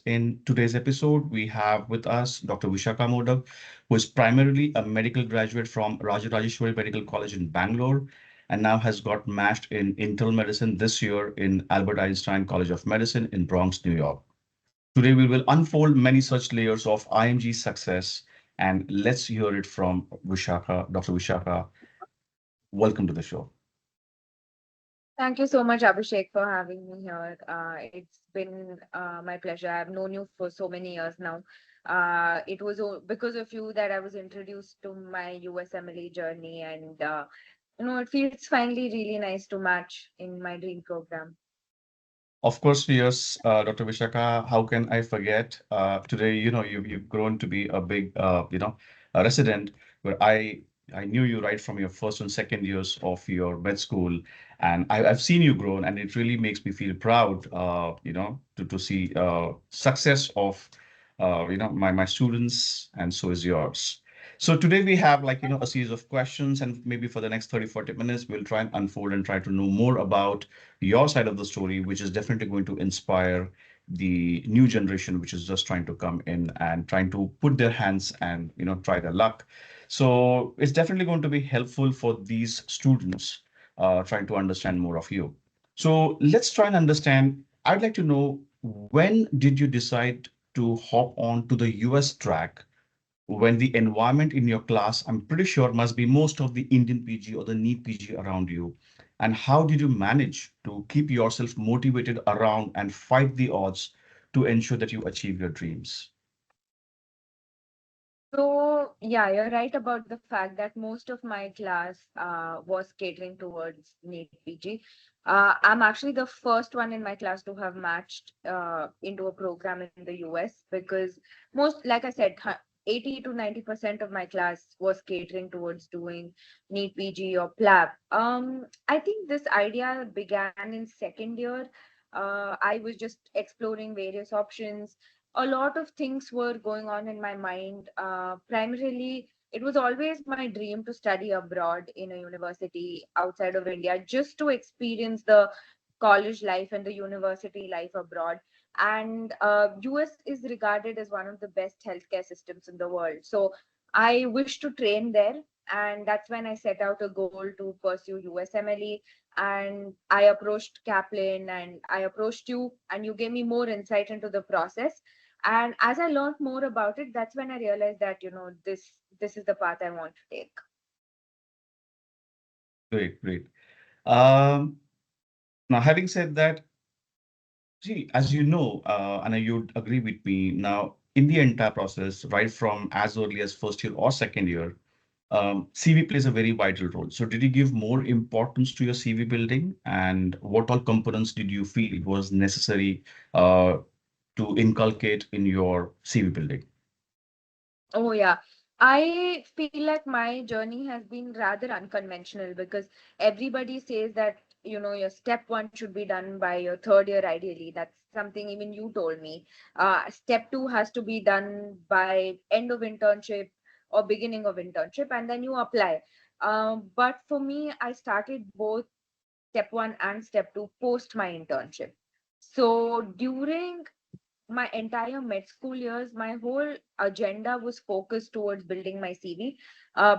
In today's episode, we have with us Dr. Vishakha Modak, who is primarily a medical graduate from Raja Rajeshwari Medical College in Bangalore and now has got matched in internal medicine this year in Albert Einstein College of Medicine in Bronx, New York. Today, we will unfold many such layers of IMG success, and let's hear it from Vishakha. Dr. Vishakha, welcome to the show. Thank you so much, Abhishek, for having me here. It's been my pleasure. I've known you for so many years now. It was because of you that I was introduced to my USMLE journey, and it feels finally really nice to match in my dream program. Of course, yes, Dr. Vishakha, how can I forget? Today, you've grown to be a big, a resident where I knew you right from your first and second years of your med school, and I've seen you grown, and it really makes me feel proud, to see success of, my students, and so is yours. So today we have a series of questions, and maybe for the next 30-40 minutes, we'll try and unfold and try to know more about your side of the story, which is definitely going to inspire the new generation, which is just trying to come in and trying to put their hands and try their luck. So it's definitely going to be helpful for these students trying to understand more of you. So let's try and understand. I'd like to know, when did you decide to hop on to the US track, when the environment in your class, I'm pretty sure, must be most of the Indian PG or the NEET PG around you. And how did you manage to keep yourself motivated around and fight the odds to ensure that you achieve your dreams? So, yeah, you're right about the fact that most of my class was catering towards NEET PG. I'm actually the first one in my class to have matched into a program in the US because like I said, 80 to 90% of my class was catering towards doing NEET PG or PLAB. I think this idea began in second year. I was just exploring various options. A lot of things were going on in my mind. Primarily, it was always my dream to study abroad in a university outside of India, just to experience the college life and the university life abroad. And US is regarded as one of the best healthcare systems in the world. So I wish to train there. And that's when I set out a goal to pursue USMLE. And I approached Kaplan and I approached you, and you gave me more insight into the process. And as I learned more about it, that's when I realized that this is the path I want to take. Great, great. Um, Now, having said that, see, as you know, and you'd agree with me, now in the entire process, right from as early as first year or second year, CV plays a very vital role. So did you give more importance to your CV building, and what all components did you feel was necessary uh, to inculcate in your CV building? Oh, yeah. I feel like my journey has been rather unconventional because everybody says that, your step one should be done by your third year ideally. That's something even you told me. Step two has to be done by end of internship or beginning of internship, and then you apply. But for me, I started both step one and step two post my internship. So during my entire med school years, my whole agenda was focused towards building my CV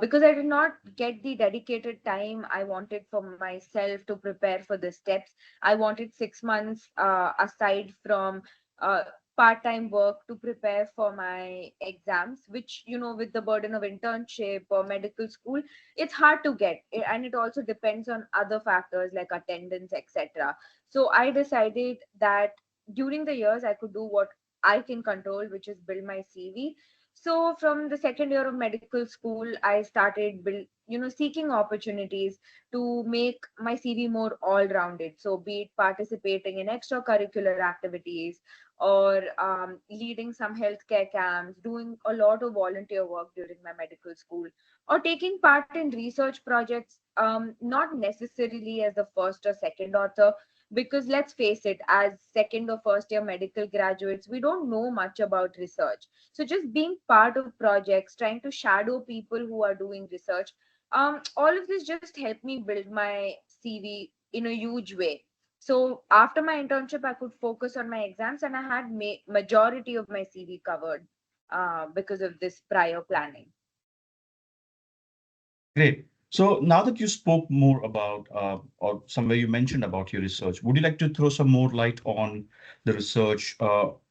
because I did not get the dedicated time I wanted for myself to prepare for the steps. I wanted 6 months aside from uh, part-time work to prepare for my exams, which, with the burden of internship or medical school, it's hard to get. And it also depends on other factors like attendance, etc. So I decided that during the years I could do what I can control, which is build my CV. So from the second year of medical school, I started seeking opportunities to make my CV more all-rounded. So be it participating in extracurricular activities or leading some healthcare camps, doing a lot of volunteer work during my medical school, or taking part in research projects, not necessarily as the first or second author, because let's face it, as second or first year medical graduates, we don't know much about research. So just being part of projects, trying to shadow people who are doing research, all of this just helped me build my CV in a huge way. So after my internship, I could focus on my exams, and I had majority of my CV covered because of this prior planning. Great. So now that you spoke more about, or somewhere you mentioned about your research, would you like to throw some more light on the research?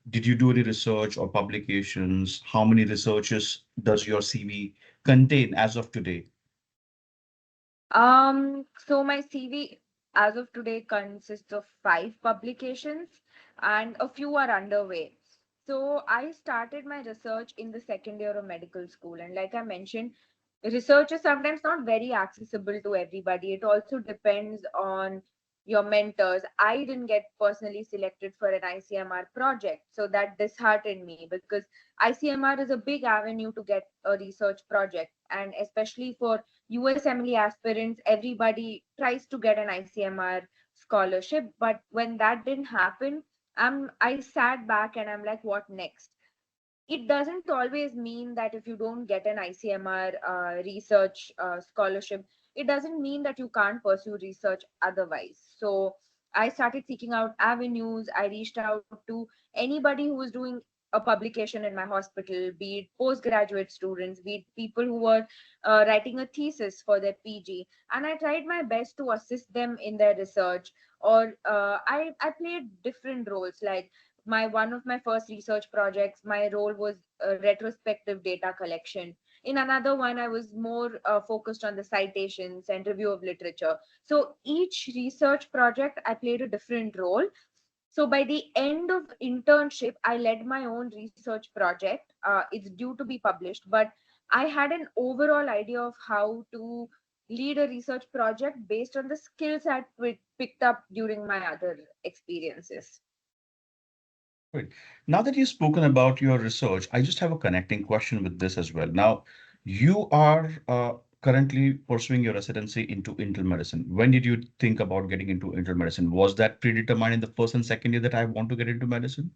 Did you do any research or publications? How many researches does your CV contain as of today? So my CV as of today consists of 5 publications and a few are underway. So I started my research in the second year of medical school. And like I mentioned, research is sometimes not very accessible to everybody. It also depends on your mentors. I didn't get personally selected for an ICMR project, so that disheartened me because ICMR is a big avenue to get a research project, and especially for USMLE aspirants, everybody tries to get an ICMR scholarship. But when that didn't happen, I sat back and I'm like, what next? It doesn't always mean that if you don't get an ICMR research scholarship, it doesn't mean that you can't pursue research otherwise. So I started seeking out avenues. I reached out to anybody who was doing a publication in my hospital, be it postgraduate students, be it people who were writing a thesis for their PG. And I tried my best to assist them in their research. Or I played different roles. Like one of my first research projects, my role was retrospective data collection. In another one, I was more focused on the citations and review of literature. So each research project, I played a different role. So by the end of internship, I led my own research project. It's due to be published, but I had an overall idea of how to lead a research project based on the skills I picked up during my other experiences. Great. Now that you've spoken about your research, I just have a connecting question with this as well. Now, you are currently pursuing your residency into internal medicine. When did you think about getting into internal medicine? Was that predetermined in the first and second year that I want to get into medicine?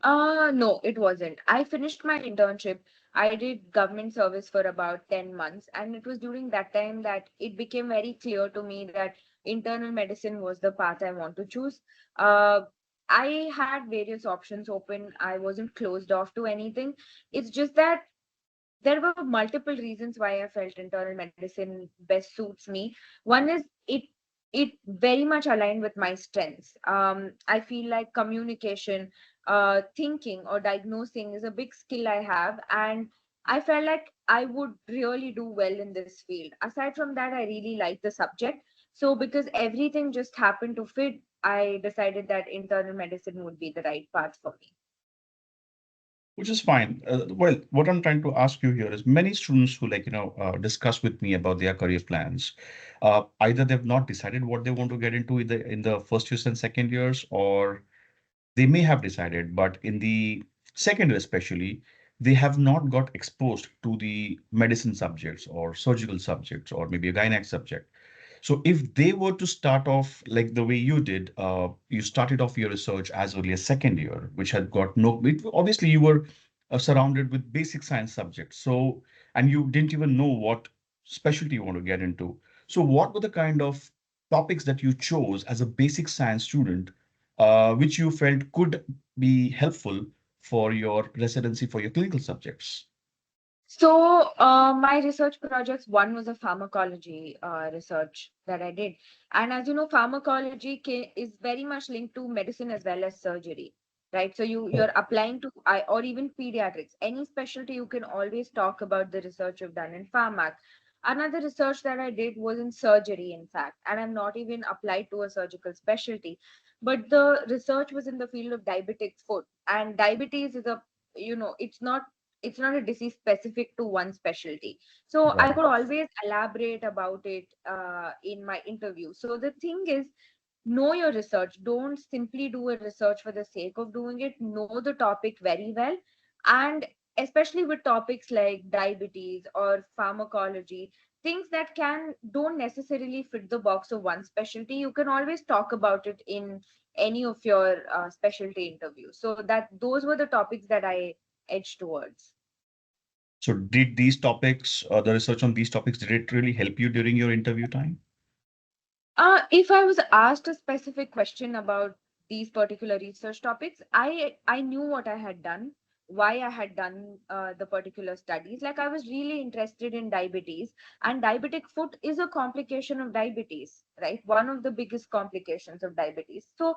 No, it wasn't. I finished my internship. I did government service for about 10 months, and it was during that time that it became very clear to me that internal medicine was the path I want to choose. Uh, I had various options open. I wasn't closed off to anything. It's just that there were multiple reasons why I felt internal medicine best suits me. One is it very much aligned with my strengths. I feel like communication, thinking or diagnosing is a big skill I have, and I felt like I would really do well in this field. Aside from that, I really like the subject. So because everything just happened to fit, I decided that internal medicine would be the right path for me. Which is fine. Well, what I'm trying to ask you here is many students who discuss with me about their career plans. Either they've not decided what they want to get into in the first years and second years, or they may have decided, but in the second year especially, they have not got exposed to the medicine subjects or surgical subjects or maybe a gynec subject. So if they were to start off like the way you did, you started off your research as early as second year, which had got obviously you were surrounded with basic science subjects. So, and you didn't even know what specialty you want to get into. So what were the kind of topics that you chose as a basic science student, which you felt could be helpful for your residency for your clinical subjects? So, my research projects, one was a pharmacology research that I did. And as you know, pharmacology is very much linked to medicine as well as surgery, right? So you're applying to, or even pediatrics, any specialty, you can always talk about the research you've done in pharmac. Another research that I did was in surgery, in fact, and I'm not even applied to a surgical specialty. But the research was in the field of diabetic foot. And diabetes is it's not a disease specific to one specialty. So I Right. could always elaborate about it in my interview. So the thing is, know your research. Don't simply do a research for the sake of doing it. Know the topic very well. And especially with topics like diabetes or pharmacology, things that can don't necessarily fit the box of one specialty, you can always talk about it in any of your specialty interviews. So that those were the topics that I edged towards. So did these topics, the research on these topics, did it really help you during your interview time? If I was asked a specific question about these particular research topics, I knew what I had done, why I had done the particular studies. Like I was really interested in diabetes, and diabetic foot is a complication of diabetes, right? One of the biggest complications of diabetes. So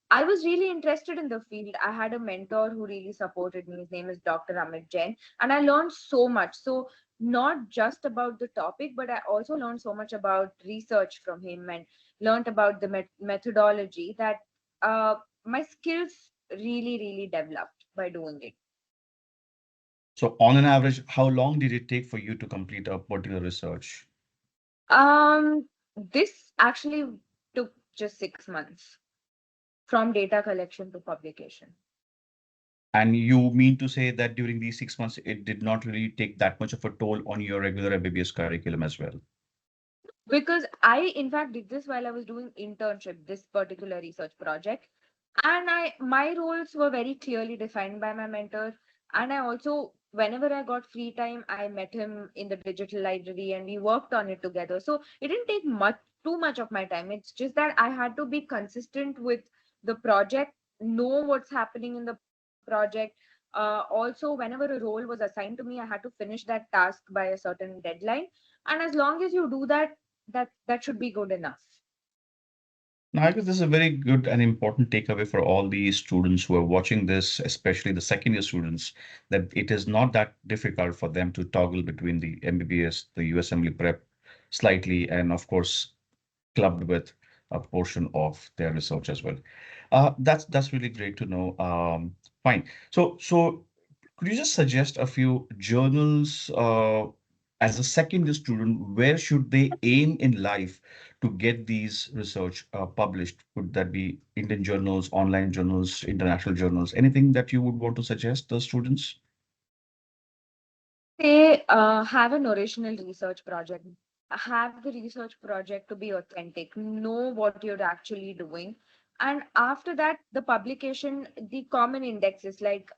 I was really interested in the field. I had a mentor who really supported me. His name is Dr. Amit Jain, and I learned so much. So not just about the topic, but I also learned so much about research from him and learned about the methodology that uh, my skills really developed by doing it. So on an average, how long did it take for you to complete a particular research? This actually took just 6 months from data collection to publication. And you mean to say that during these 6 months, it did not really take that much of a toll on your regular MBBS curriculum as well? Because I in fact did this while I was doing internship, this particular research project, and I my roles were very clearly defined by my mentor. And I also, whenever I got free time, I met him in the digital library and we worked on it together. So it didn't take much too much of my time. It's just that I had to be consistent with the project, know what's happening in the project. Also, whenever a role was assigned to me, I had to finish that task by a certain deadline. And as long as you do that, that should be good enough. Now, I guess this is a very good and important takeaway for all the students who are watching this, especially the second year students, that it is not that difficult for them to toggle between the MBBS, the USMLE prep slightly, and of course, clubbed with a portion of their research as well. That's really great to know. Fine. So could you just suggest a few journals as a second year student, where should they aim in life to get these research published? Could that be Indian journals, online journals, international journals, anything that you would want to suggest the students? I would say have an original research project. Have the research project to be authentic. Know what you're actually doing. And after that, the publication, the common indexes like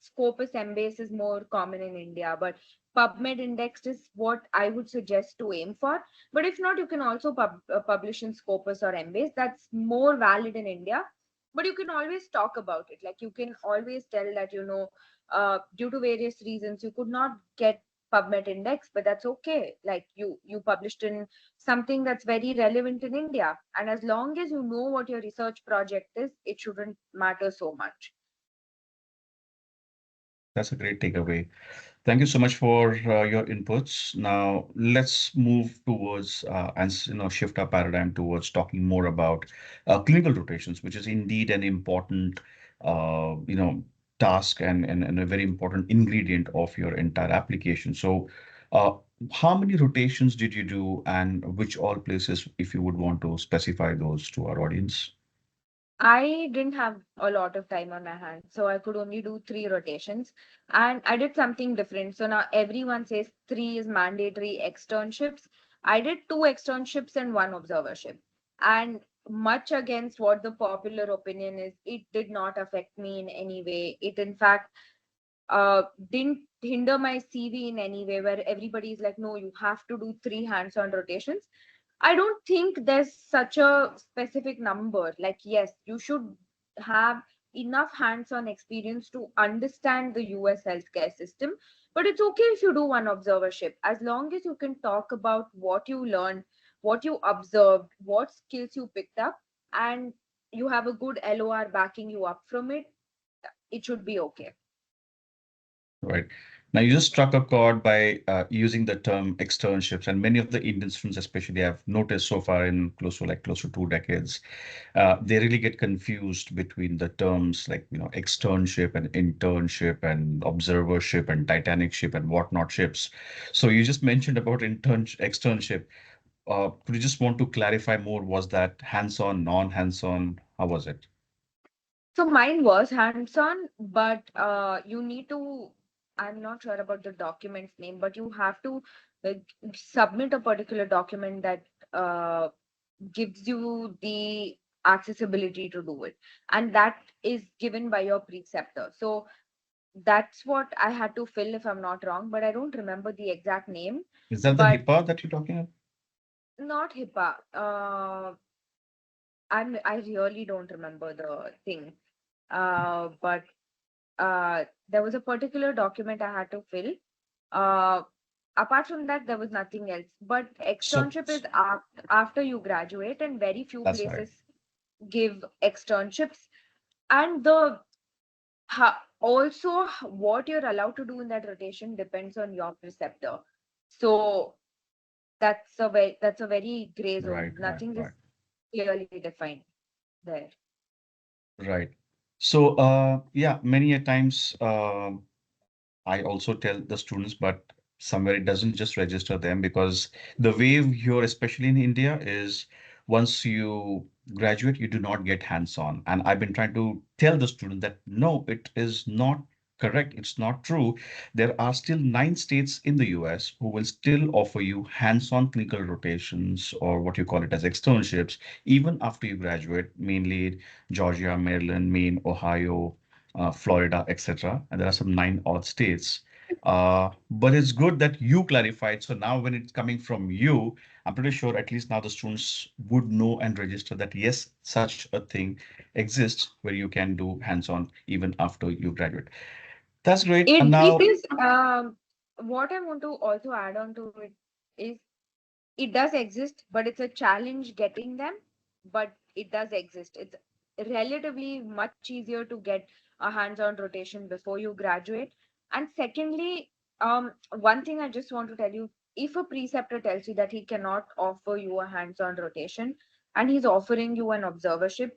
Scopus Embase is more common in India, but PubMed indexed is what I would suggest to aim for. But if not, you can also publish in Scopus or Embase. That's more valid in India. But you can always talk about it. Like you can always tell that, due to various reasons you could not get PubMed index, but that's okay. Like you published in something that's very relevant in India, and as long as you know what your research project is, it shouldn't matter so much. That's a great takeaway. Thank you so much for your inputs. Now let's move towards shift our paradigm towards talking more about clinical rotations, which is indeed an important task and a very important ingredient of your entire application. So, uh, how many rotations did you do, and which all places, if you would want to specify those to our audience? I didn't have a lot of time on my hands, so I could only do 3 rotations. And I did something different. So now everyone says 3 is mandatory externships. I did 2 externships and 1 observership. And much against what the popular opinion is, it did not affect me in any way. It, in fact, didn't hinder my CV in any way, where everybody is like, no, you have to do 3 hands-on rotations. I don't think there's such a specific number. Like, yes, you should have enough hands-on experience to understand the US healthcare system, but it's okay if you do 1 observership, as long as you can talk about what you learned, what you observed, what skills you picked up, and you have a good LOR backing you up from it. It should be okay. Right. Now, you just struck a chord by using the term externships, and many of the Indian students, especially, I've noticed so far in close to 2 decades, they really get confused between the terms like externship and internship and observership and Titanic ship and whatnot ships. So you just mentioned about externship. Could you just want to clarify more? Was that hands-on, non-hands-on? How was it? So mine was hands-on, but you need to, I'm not sure about the document's name, but you have to uh, submit a particular document that gives you the accessibility to do it. And that is given by your preceptor. So that's what I had to fill, if I'm not wrong, but I don't remember the exact name. Is that the But HIPAA that you're talking about? Not HIPAA. I really don't remember the thing. But there was a particular document I had to fill. Uh, Apart from that, there was nothing else. But So externship is after you graduate, and very few that's right. places give externships. And the also what you're allowed to do in that rotation depends on your preceptor. So that's a very gray zone. Right, right, Nothing is right, clearly defined there. right. So, yeah, many a times, I also tell the students, but somewhere it doesn't just register them because the wave here, especially in India, is once you graduate, you do not get hands-on. And I've been trying to tell the student that no, it is not correct. It's not true. There are still 9 states in the US who will still offer you hands-on clinical rotations or what you call it as externships, even after you graduate, mainly Georgia, Maryland, Maine, Ohio, Florida, etc. And there are some 9 odd states. But it's good that you clarified. So now when it's coming from you, I'm pretty sure at least now the students would know and register that yes, such a thing exists where you can do hands-on even after you graduate. That's great. And It now, is what I want to also add on to it is it does exist, but it's a challenge getting them. But it does exist. It's relatively much easier to get a hands-on rotation before you graduate. And secondly, one thing I just want to tell you, if a preceptor tells you that he cannot offer you a hands-on rotation and he's offering you an observership,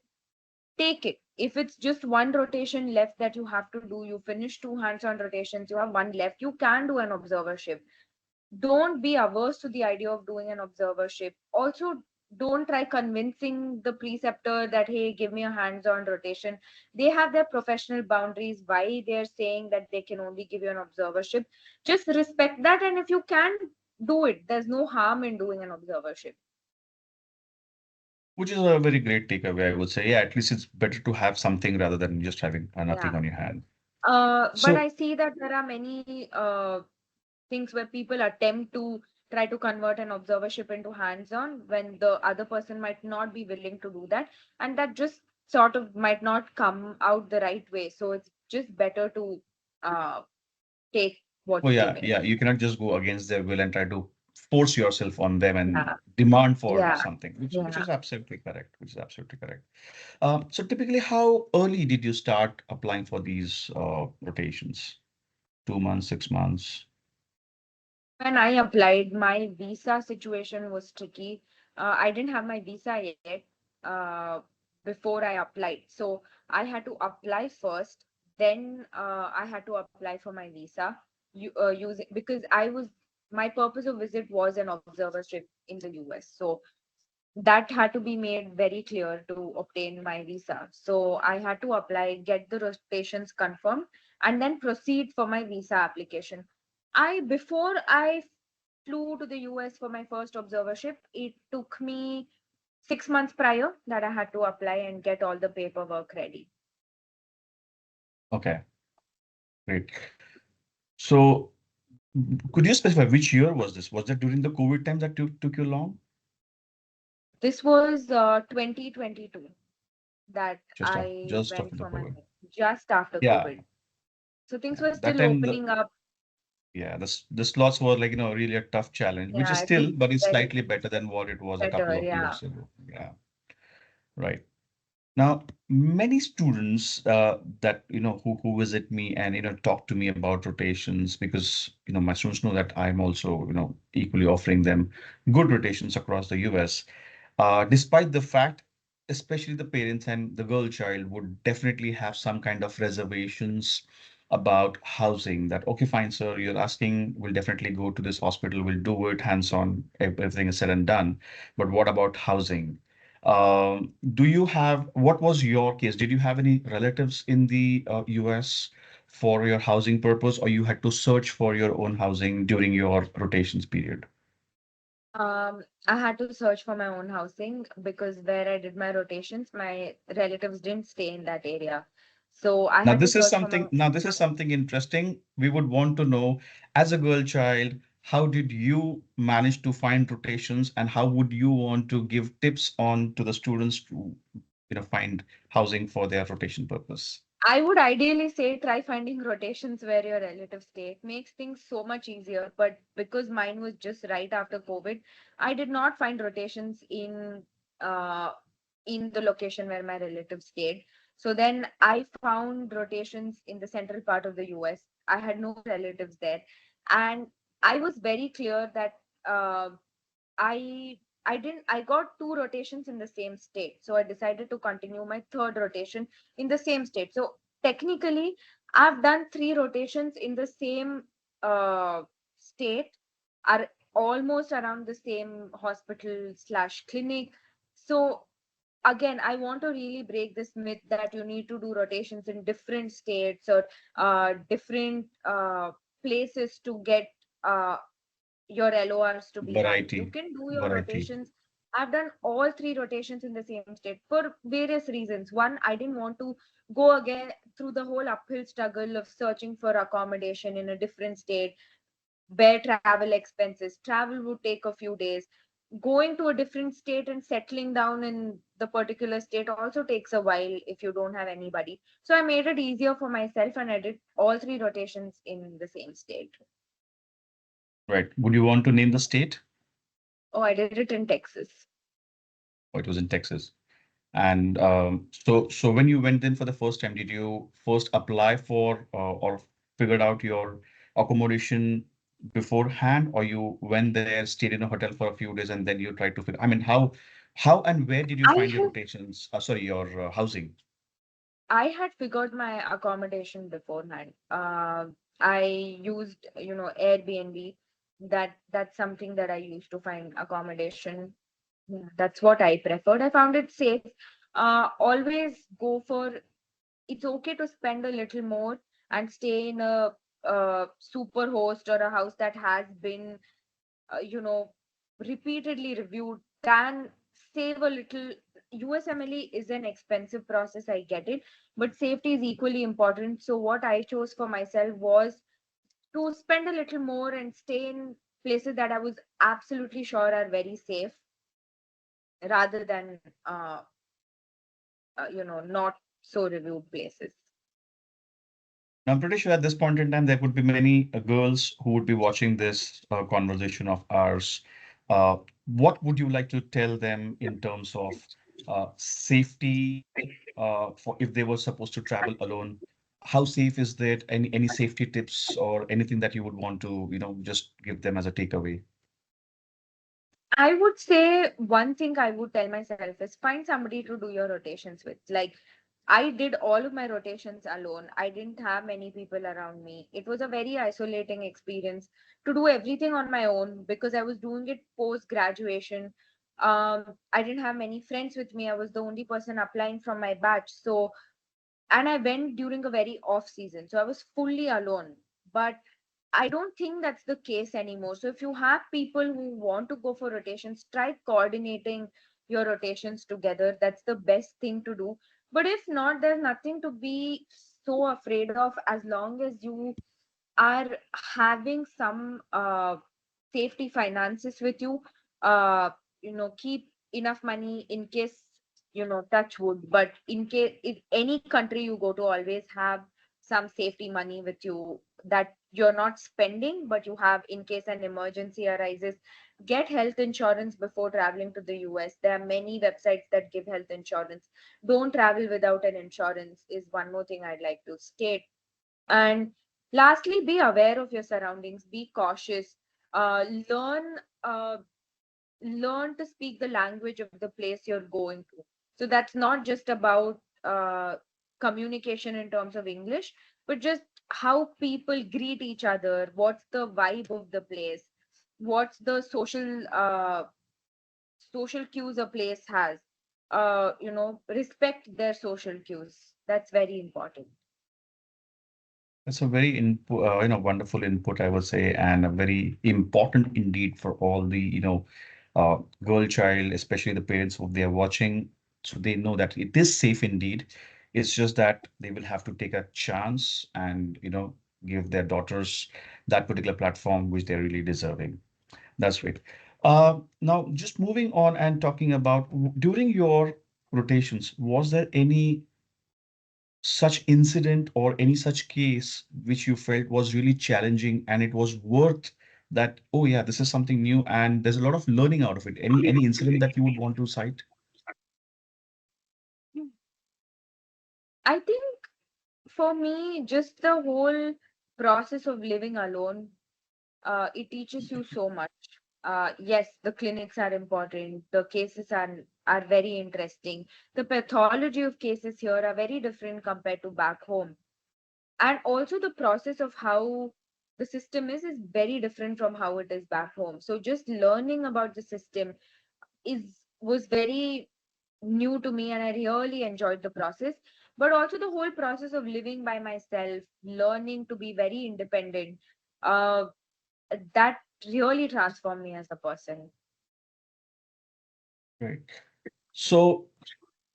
take it. If it's just one rotation left that you have to do, you finish two hands-on rotations, you have one left, you can do an observership. Don't be averse to the idea of doing an observership. Also, don't try convincing the preceptor that, hey, give me a hands-on rotation. They have their professional boundaries, why they're saying that they can only give you an observership. Just respect that, and if you can, do it. There's no harm in doing an observership. which is a very great takeaway, I would say. Yeah, at least it's better to have something rather than just having nothing Yeah. on your hand. But So, I see that there are many things where people attempt to try to convert an observership into hands-on when the other person might not be willing to do that, and that just sort of might not come out the right way. So it's just better to uh, take oh what's yeah, given. yeah, you cannot just go against their will and try to force yourself on them and Yeah, demand for yeah, something, which yeah. is absolutely correct. Which is absolutely correct. So typically, how early did you start applying for these rotations? 2 months, 6 months? When I applied, my visa situation was tricky. I didn't have my visa yet uh, before I applied. So I had to apply first. Then I had to apply for my visa using because my purpose of visit was an observership in the US. So that had to be made very clear to obtain my visa. So I had to apply, get the rotations confirmed, and then proceed for my visa application. Before I flew to the US for my first observership, it took me 6 months prior that I had to apply and get all the paperwork ready. Okay, great. So could you specify which year was this? Was that during the COVID time that took you long? This was 2022 that I Just went after the for my COVID. just after Yeah, COVID. So things yeah. were That still time opening up. yeah, the slots were like, really a tough challenge, which is Yeah, still, things but it's very slightly better than what it was a couple better. of Yeah. years ago. Yeah, right. Now, many students that who visit me and talk to me about rotations because my students know that I'm also equally offering them good rotations across the US. Despite the fact, especially the parents and the girl child would definitely have some kind of reservations about housing. That okay, fine, sir, you're asking, we'll definitely go to this hospital, we'll do it hands on, everything is said and done. But what about housing? Do you have, what was your case? Did you have any relatives in the US for your housing purpose, or you had to search for your own housing during your rotations period? I had to search for my own housing because where I did my rotations, my relatives didn't stay in that area. So I had to search for my Now this is something interesting. We would want to know, as a girl child, how did you manage to find rotations, and how would you want to give tips on to the students to, find housing for their rotation purpose? I would ideally say try finding rotations where your relatives stay. It makes things so much easier. But because mine was just right after COVID, I did not find rotations uh in the location where my relatives stayed. So then I found rotations in the central part of the US. I had no relatives there. And I was very clear that uh, I I got two rotations in the same state. So I decided to continue my third rotation in the same state. So technically I've done three rotations in the same uh, state, are almost around the same hospital slash clinic. So again, I want to really break this myth that you need to do rotations in different states or different places to get your LORs to be high. You Variety, can do your variety. rotations. I've done all three rotations in the same state for various reasons. One, I didn't want to go again through the whole uphill struggle of searching for accommodation in a different state, bear travel expenses. Travel would take a few days. Going to a different state and settling down in the particular state also takes a while if you don't have anybody. So I made it easier for myself and I did all three rotations in the same state. Right. Would you want to name the state? Oh, I did it in Texas. Oh, it was in Texas. And so when you went in for the first time, did you first apply for or figured out your accommodation beforehand, or you went there, stayed in a hotel for a few days, and then you tried to figure? I mean, how and where did you I find your had rotations? Sorry, your housing. I had figured my accommodation beforehand. I used, Airbnb. That's something that I used to find accommodation. Yeah, that's what I preferred. I found it safe. Always go for it's okay to spend a little more and stay in a super host or a house that has been repeatedly reviewed than save a little. USMLE is an expensive process, I get it, but safety is equally important. So what I chose for myself was to spend a little more and stay in places that I was absolutely sure are very safe rather than not so reviewed places. Now, I'm pretty sure at this point in time, there would be many girls who would be watching this conversation of ours. What would you like to tell them in terms of safety for if they were supposed to travel alone? How safe is that? Any safety tips or anything that you would want to, just give them as a takeaway? I would say one thing I would tell myself is find somebody to do your rotations with. Like, I did all of my rotations alone. I didn't have many people around me. It was a very isolating experience to do everything on my own because I was doing it post graduation. I didn't have many friends with me. I was the only person applying from my batch. So, and I went during a very off season. So I was fully alone. But I don't think that's the case anymore. So if you have people who want to go for rotations, try coordinating your rotations together. That's the best thing to do. But if not, there's nothing to be so afraid of as long as you are having some safety finances with you. uh Keep enough money in case, touch wood, but in case if any country you go to, always have some safety money with you that you're not spending but you have in case an emergency arises. Get health insurance before traveling to the US. There are many websites that give health insurance. Don't travel without an insurance is one more thing I'd like to state. And lastly, be aware of your surroundings, be cautious, uh, learn uh, learn to speak the language of the place you're going to. So that's not just about communication in terms of English, but just how people greet each other, what's the vibe of the place, what's the social cues a place has. Respect their social cues. That's very important. That's a very wonderful input, I would say, and a very important indeed for all the, girl child, especially the parents who they are watching, so they know that it is safe indeed. It's just that they will have to take a chance and, give their daughters that particular platform which they're really deserving. That's great. Now, just moving on and talking about during your rotations, was there any such incident or any such case which you felt was really challenging and it was worth that, oh yeah, this is something new and there's a lot of learning out of it? Any incident that you would want to cite? I think for me, just the whole process of living alone, it teaches you so much. Yes, the clinics are important. The cases are very interesting. The pathology of cases here are very different compared to back home, and also the process of how the system is very different from how it is back home. So just learning about the system is was very new to me, and I really enjoyed the process. But also the whole process of living by myself, learning to be very independent, uh, that really transformed me as a person. Right. So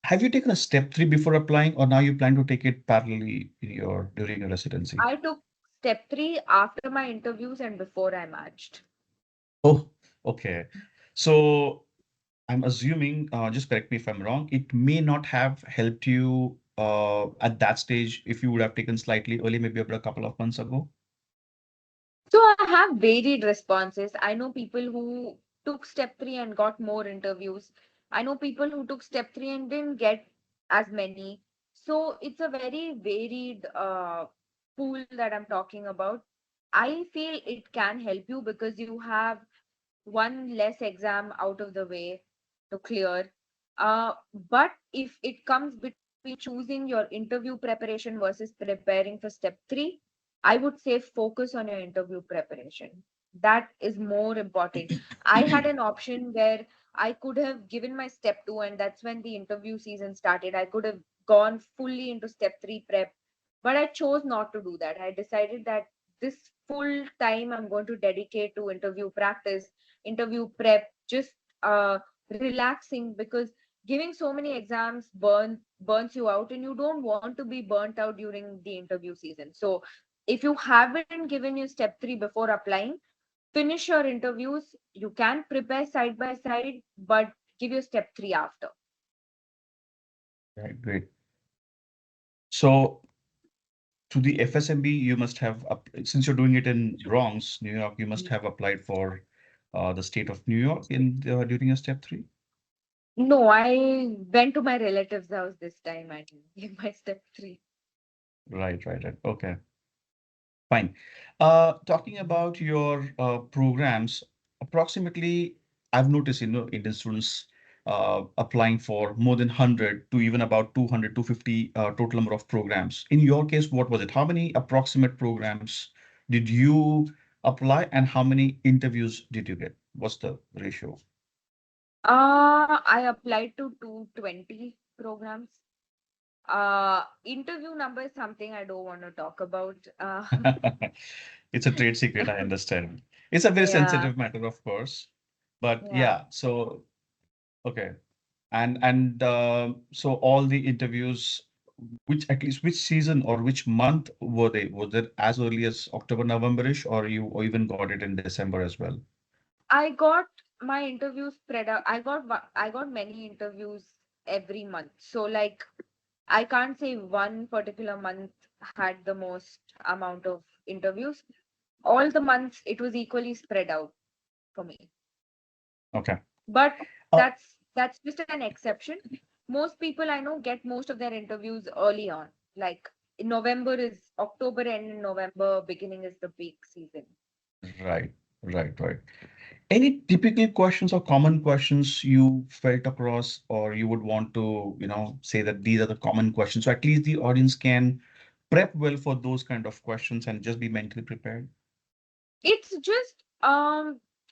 have you taken a step three before applying, or now you plan to take it parallelly in your during your residency? I took step 3 after my interviews and before I matched. Oh, okay. So I'm assuming, just correct me if I'm wrong, it may not have helped you at that stage if you would have taken slightly early, maybe about a couple of months ago. So I have varied responses. I know people who took step 3 and got more interviews. I know people who took step 3 and didn't get as many. So it's a very varied pool that I'm talking about. I feel it can help you because you have one less exam out of the way to clear. But if it comes between choosing your interview preparation versus preparing for step 3, I would say focus on your interview preparation. That is more important. I had an option where I could have given my step 2, and that's when the interview season started. I could have gone fully into step 3 prep, but I chose not to do that. I decided that this full time I'm going to dedicate to interview practice, interview prep, just relaxing, because giving so many exams burns you out, and you don't want to be burnt out during the interview season. So if you haven't given your step 3 before applying, finish your interviews. You can prepare side by side, but give your step 3 after. Right, great. So to the FSMB, you must have, since you're doing it in Bronx, New York, you must have applied for the state of New York in during your step three. No, I went to my relative's house this time and gave my step 3. Right, right, right. Okay. Fine. Talking about your programs, approximately, I've noticed, Indian students applying for more than 100 to even about 200, 250 total number of programs. In your case, what was it? How many approximate programs did you apply and how many interviews did you get? What's the ratio? I applied to 220 programs. Interview number is something I don't want to talk about. It's a trade secret, I understand. It's a very Yeah, sensitive matter, of course. But yeah. yeah, so okay. And so all the interviews, which at least which season or which month were they? Was it as early as October, November-ish, or you or even got it in December as well? I got my interviews spread out. I got many interviews every month. So like I can't say one particular month had the most amount of interviews. All the months it was equally spread out for me. Okay. But Uh, that's just an exception. Most people I know get most of their interviews early on. Like in November is October end, in November beginning is the peak season. right, right. Any typical questions or common questions you felt across, or you would want to, say that these are the common questions, so at least the audience can prep well for those kind of questions and just be mentally prepared? It's just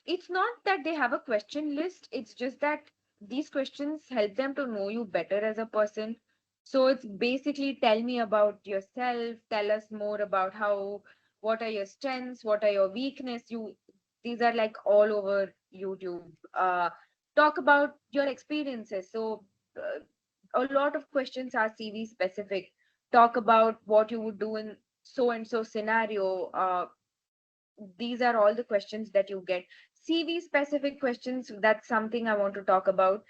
it's not that they have a question list, it's just that these questions help them to know you better as a person. So it's basically tell me about yourself, tell us more about how, what are your strengths, what are your weakness. You These are like all over YouTube. Talk about your experiences. So a lot of questions are CV specific. Talk about what you would do in so and so scenario. These are all the questions that you get. CV specific questions, that's something I want to talk about,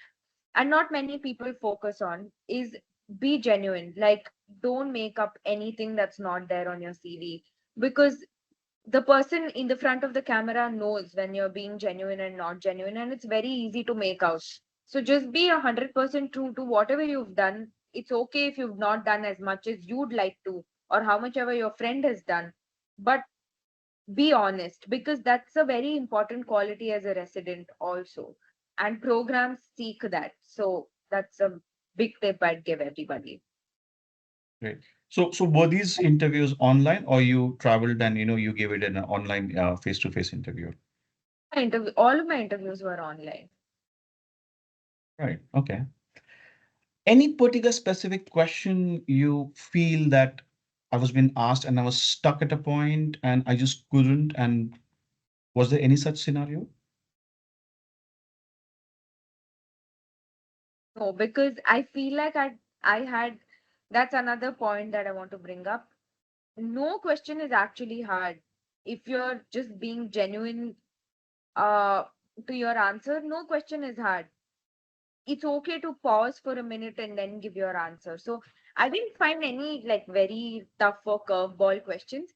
and not many people focus on, is be genuine. Like, don't make up anything that's not there on your CV, because the person in the front of the camera knows when you're being genuine and not genuine, and it's very easy to make out. So just be 100% true to whatever you've done. It's okay if you've not done as much as you'd like to, or how much ever your friend has done, but be honest, because that's a very important quality as a resident also, and programs seek that. So that's a big tip I'd give everybody. Great. So were these interviews online or you traveled and you gave it an online face-to-face interview? All of my interviews were online. Right. Okay. Any particular specific question you feel that I was being asked and I was stuck at a point and I just couldn't? And was there any such scenario? No, because I feel like I had, that's another point that I want to bring up. No question is actually hard. If you're just being genuine uh to your answer, no question is hard. It's okay to pause for a minute and then give your answer. So I didn't find any like very tough or curveball questions.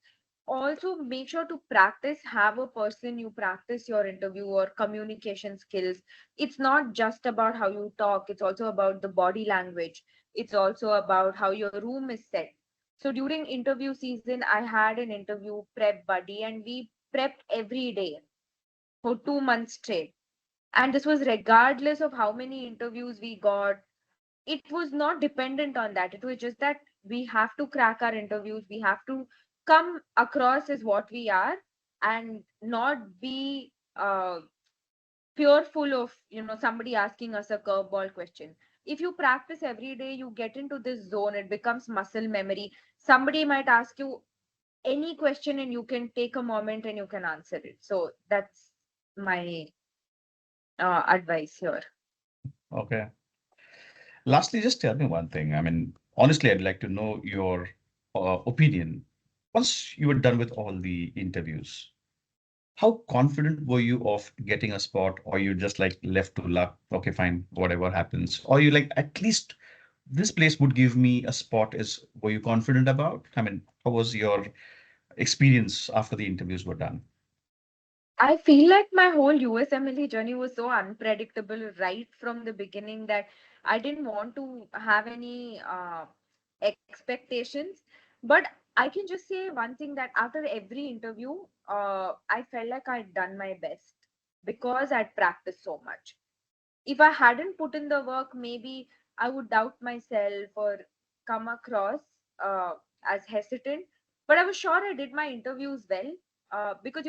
Also, make sure to practice, have a person you practice your interview or communication skills. It's not just about how you talk, it's also about the body language. It's also about how your room is set. So during interview season, I had an interview prep buddy, and we prepped every day for 2 months straight, and this was regardless of how many interviews we got. It was not dependent on that. It was just that we have to crack our interviews, we have to come across as what we are, and not be fearful of somebody asking us a curveball question. If you practice every day, you get into this zone, it becomes muscle memory. Somebody might ask you any question and you can take a moment and you can answer it. So that's my advice here. Okay. Lastly, just tell me one thing. I mean, honestly, I'd like to know your opinion. Once you were done with all the interviews, how confident were you of getting a spot, or you just like left to luck? Okay, fine, whatever happens. Or you like, at least this place would give me a spot. Is Were you confident about? I mean, how was your experience after the interviews were done? I feel like my whole USMLE journey was so unpredictable right from the beginning that I didn't want to have any expectations. But I can just say one thing, that after every interview, I felt like I'd done my best because I'd practiced so much. If I hadn't put in the work, maybe I would doubt myself or come across as hesitant. But I was sure I did my interviews well, because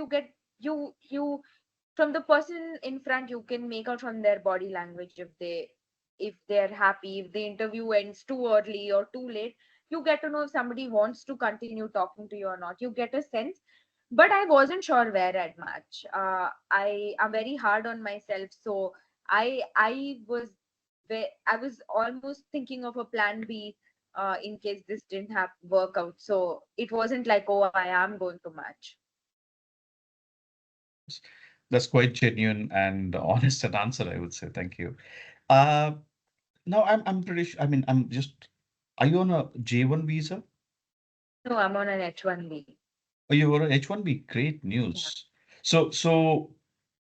you from the person in front, you can make out from their body language if they're happy, if the interview ends too early or too late. You get to know if somebody wants to continue talking to you or not. You get a sense. But I wasn't sure where I'd match. I am very hard on myself, so I was almost thinking of a plan B, in case this didn't have work out. So it wasn't like, oh, I am going to match. That's quite genuine and honest an answer, I would say. Thank you. Uh, Now I'm pretty sure. I mean, I'm just. Are you on a J1 visa? No, I'm on an H1B. Or you were on H1B? Great news. So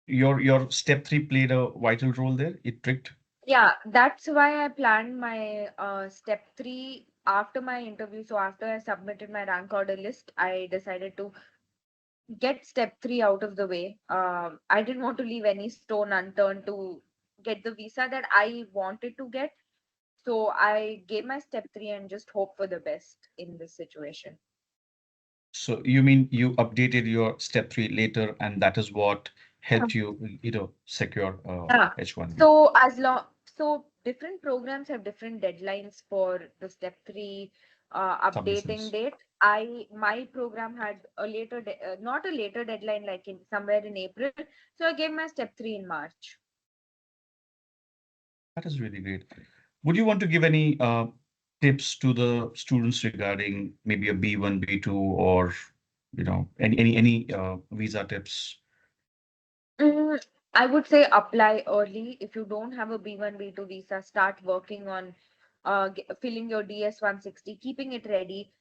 your step three played a vital role there. It tricked. Yeah, that's why I planned my step three after my interview. So after I submitted my rank order list, I decided to get step three out of the way. I didn't want to leave any stone unturned to get the visa that I wanted to get. So I gave my step three and just hope for the best in this situation. So you mean you updated your step three later, and that is what helped you, secure Yeah. H1B So different programs have different deadlines for the step three updating submissions. date. My program had a not a later deadline, like in somewhere in April. So I gave my step three in March. That is really great. Would you want to give any tips to the students regarding maybe a B1, B2, or any visa tips? Mm, I would say apply early. If you don't have a B1, B2 visa, start working on filling your DS 160, keeping it ready.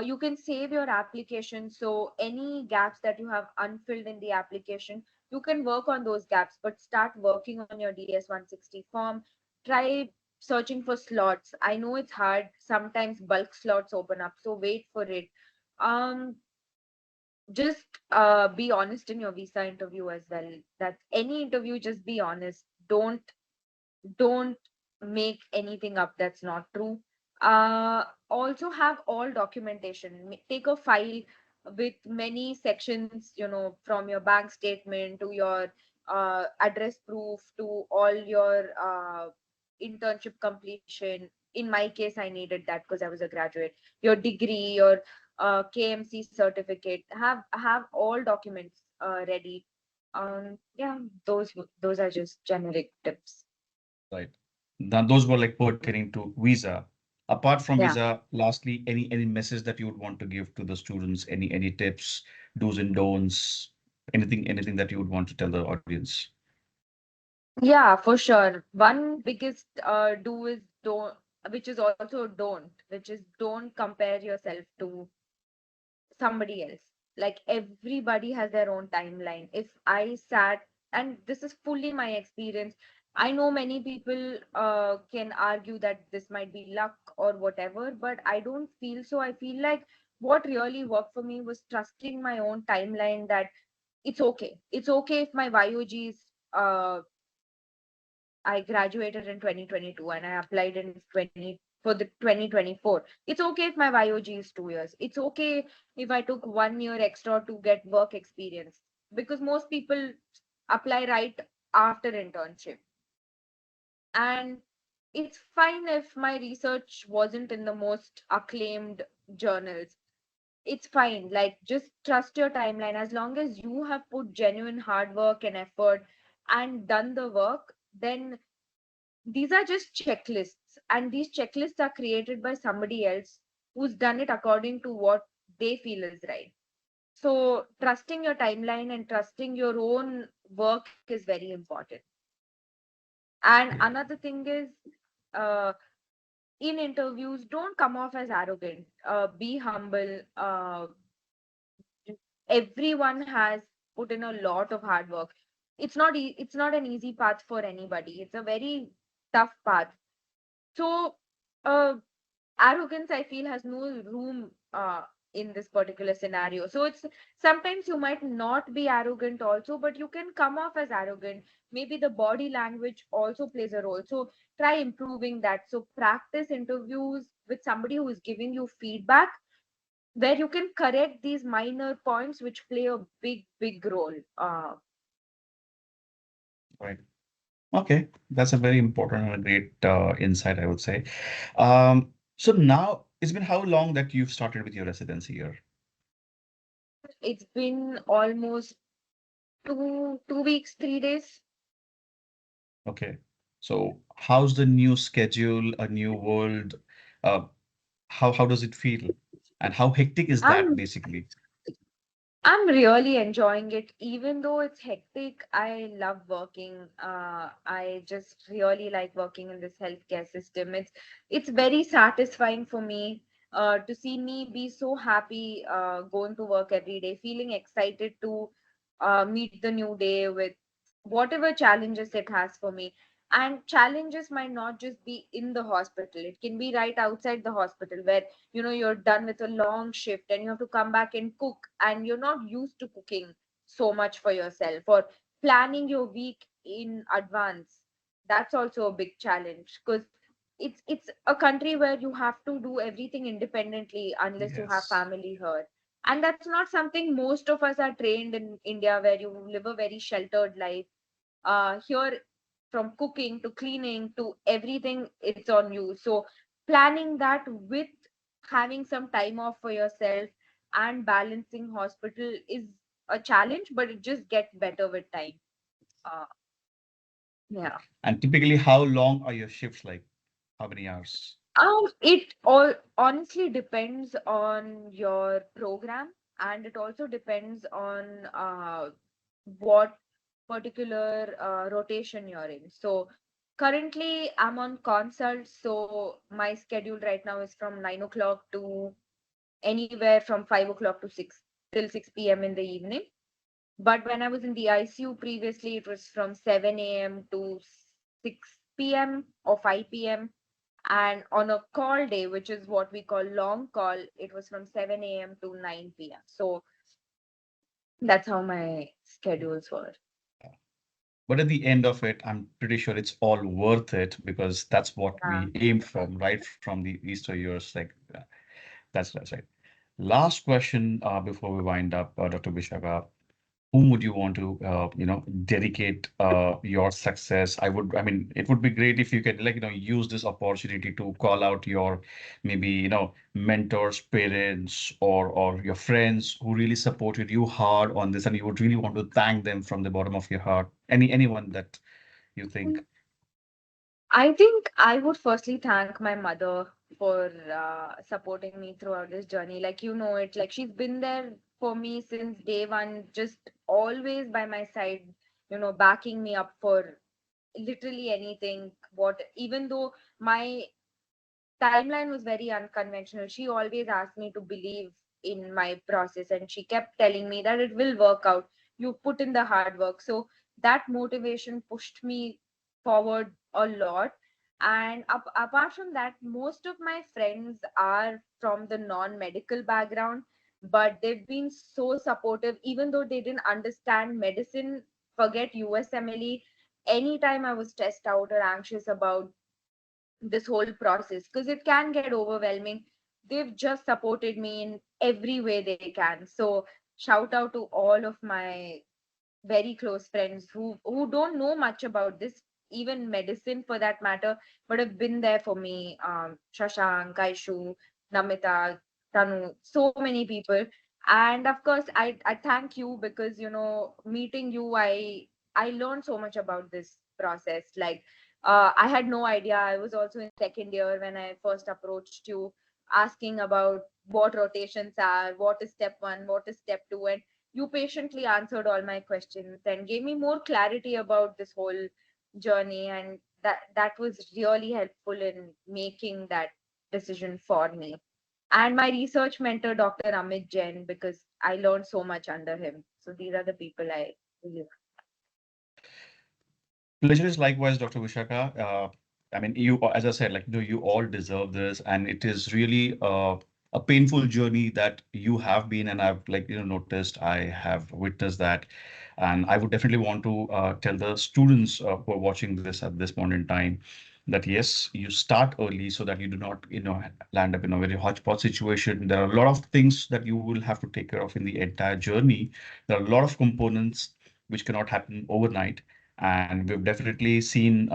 You can save your application. So any gaps that you have unfilled in the application, you can work on those gaps, but start working on your DS 160 form. Try searching for slots. I know it's hard. Sometimes bulk slots open up, so wait for it. Um, just be honest in your visa interview as well. That's any interview, just be honest. Don't make anything up that's not true. Also have all documentation. Take a file with many sections, from your bank statement to your address proof to all your internship completion. In my case, I needed that because I was a graduate. Your degree, your KMC certificate. Have all documents ready. Yeah, those are just generic tips. Right. Now, those were like pertaining to visa. Apart from Yeah. visa, lastly, any message that you would want to give to the students? Any tips, do's and don'ts, anything that you would want to tell the audience? Yeah, for sure. One biggest do is don't, which is also don't, which is don't compare yourself to somebody else. Like everybody has their own timeline. If I sat, and this is fully my experience, I know many people can argue that this might be luck or whatever, but I don't feel so. I feel like what really worked for me was trusting my own timeline that it's okay. It's okay if my YOG is I graduated in 2022 and I applied in 20 for the 2024. It's okay if my YOG is 2 years. It's okay if I took 1 year extra to get work experience because most people apply right after internship. And it's fine if my research wasn't in the most acclaimed journals. It's fine. Like, just trust your timeline. As long as you have put genuine hard work and effort and done the work, then these are just checklists, and these checklists are created by somebody else who's done it according to what they feel is right. So trusting your timeline and trusting your own work is very important. And another thing is, uh, in interviews, don't come off as arrogant. Be humble. Everyone has put in a lot of hard work. It's not an easy path for anybody. It's a very tough path. So uh, arrogance, I feel, has no room in this particular scenario. So it's sometimes you might not be arrogant also, but you can come off as arrogant. Maybe the body language also plays a role. So try improving that. So practice interviews with somebody who is giving you feedback where you can correct these minor points which play a big role. Right. Okay, that's a very important and a great insight, I would say. So now it's been how long that you've started with your residency here? It's been almost 2 weeks, 3 days. Okay. So how's the new schedule, a new world? Uh, how does it feel? And how hectic is that I'm basically? I'm really enjoying it, even though it's hectic. I love working. I just really like working in this healthcare system. It's very satisfying for me to see me be so happy going to work every day, feeling excited to meet the new day with whatever challenges it has for me. And challenges might not just be in the hospital; it can be right outside the hospital, where you're done with a long shift and you have to come back and cook, and you're not used to cooking so much for yourself, or planning your week in advance. That's also a big challenge because it's a country where you have to do everything independently unless you have Yes. family here, and that's not something most of us are trained in India, where you live a very sheltered life. Here, from cooking to cleaning to everything, it's on you. So planning that with having some time off for yourself and balancing hospital is a challenge, but it just gets better with time. uh, yeah. And typically, how long are your shifts like? How many hours? It all honestly depends on your program, and it also depends on what particular rotation you're in. So currently I'm on consult, so my schedule right now is from 9 o'clock to anywhere from 5 o'clock to 6 till 6 p.m. in the evening. But when I was in the ICU previously, it was from 7 a.m. to 6 p.m. or 5 p.m. And on a call day, which is what we call long call, it was from 7 a.m. to 9 p.m. So that's how my schedules were. But at the end of it, I'm pretty sure it's all worth it because that's what Yeah. we aim from right from the Easter years. Like that's right. Last question before we wind up, Dr. Vishaka. Whom would you want to dedicate your success? I mean, it would be great if you could use this opportunity to call out your maybe mentors, parents, or your friends who really supported you hard on this, and you would really want to thank them from the bottom of your heart. Anyone that you think. I think I would firstly thank my mother for supporting me throughout this journey. Like, you know, it like she's been there for me since day one, just always by my side, backing me up for literally anything. What, even though my timeline was very unconventional. She always asked me to believe in my process, and she kept telling me that it will work out. You put in the hard work. So that motivation pushed me forward a lot. And apart from that, most of my friends are from the non medical background, but they've been so supportive, even though they didn't understand medicine. Forget USMLE. Anytime I was stressed out or anxious about this whole process, because it can get overwhelming, they've just supported me in every way they can. So shout out to all of my very close friends who don't know much about this, even medicine for that matter, but have been there for me. Shashank, Kaishu, Namita, Tanu, so many people. And of course, I thank you because meeting you, I learned so much about this process. Like, I had no idea. I was also in second year when I first approached you, asking about what rotations are, what is step one, what is step two, and you patiently answered all my questions and gave me more clarity about this whole journey, and that was really helpful in making that decision for me. And my research mentor, Dr. Amit Jain, because I learned so much under him. So these are the people I really. Pleasure is likewise, Dr. Vishaka. I mean, you, as I said, you all deserve this, and it is really a painful journey that you have been, and I've noticed, I have witnessed that, and I would definitely want to tell the students who are watching this at this point in time that yes, you start early so that you do not, land up in a very hodgepodge situation. There are a lot of things that you will have to take care of in the entire journey. There are a lot of components which cannot happen overnight, and we've definitely seen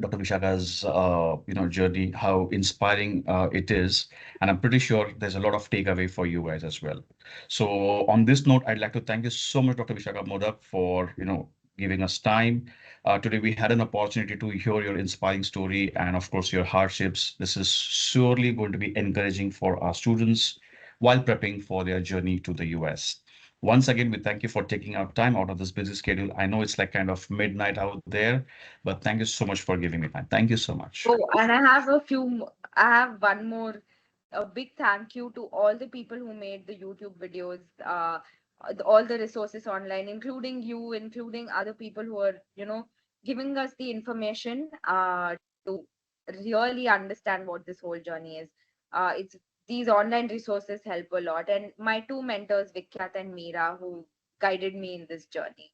Dr. Vishaka's journey, how inspiring it is, and I'm pretty sure there's a lot of takeaway for you guys as well. So on this note, I'd like to thank you so much, Dr. Vishaka Modak, for giving us time. Today we had an opportunity to hear your inspiring story and of course your hardships. This is surely going to be encouraging for our students while prepping for their journey to the US. Once again, we thank you for taking out time out of this busy schedule. I know it's like kind of midnight out there, but thank you so much for giving me time. Thank you so much. Oh, and I have one more. A big thank you to all the people who made the YouTube videos, all the resources online, including you, including other people who are, giving us the information to really understand what this whole journey is. It's These online resources help a lot, and my two mentors, Vikyat and Meera, who guided me in this journey.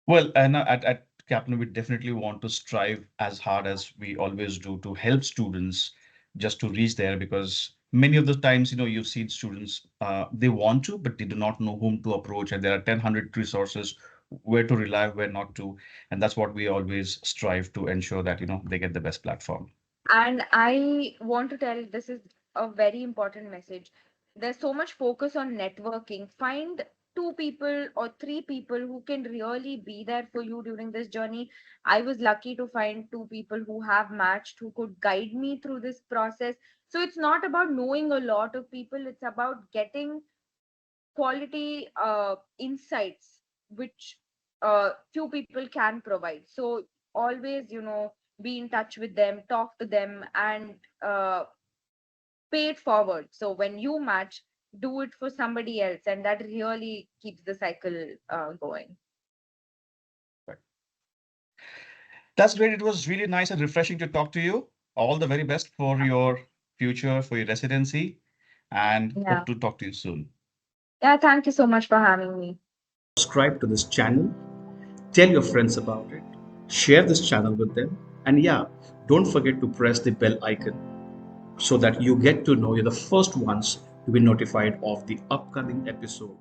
Well, and at Kaplan, we definitely want to strive as hard as we always do to help students just to reach there because many of the times, you've seen students, they want to, but they do not know whom to approach. And there are 1,000 resources, where to rely, where not to. And that's what we always strive to ensure that, they get the best platform. And I want to tell, this is a very important message. There's so much focus on networking. Find two people or three people who can really be there for you during this journey. I was lucky to find two people who have matched, who could guide me through this process. So it's not about knowing a lot of people, it's about getting quality insights which few people can provide. So always, be in touch with them, talk to them, and pay it forward. So when you match, do it for somebody else, and that really keeps the cycle going. That's great. It was really nice and refreshing to talk to you. All the very best for your future, for your residency, and Yeah. hope to talk to you soon. Yeah, thank you so much for having me. Subscribe to this channel, tell your friends about it, share this channel with them, and yeah, don't forget to press the bell icon so that you get to know you're the first ones to be notified of the upcoming episode.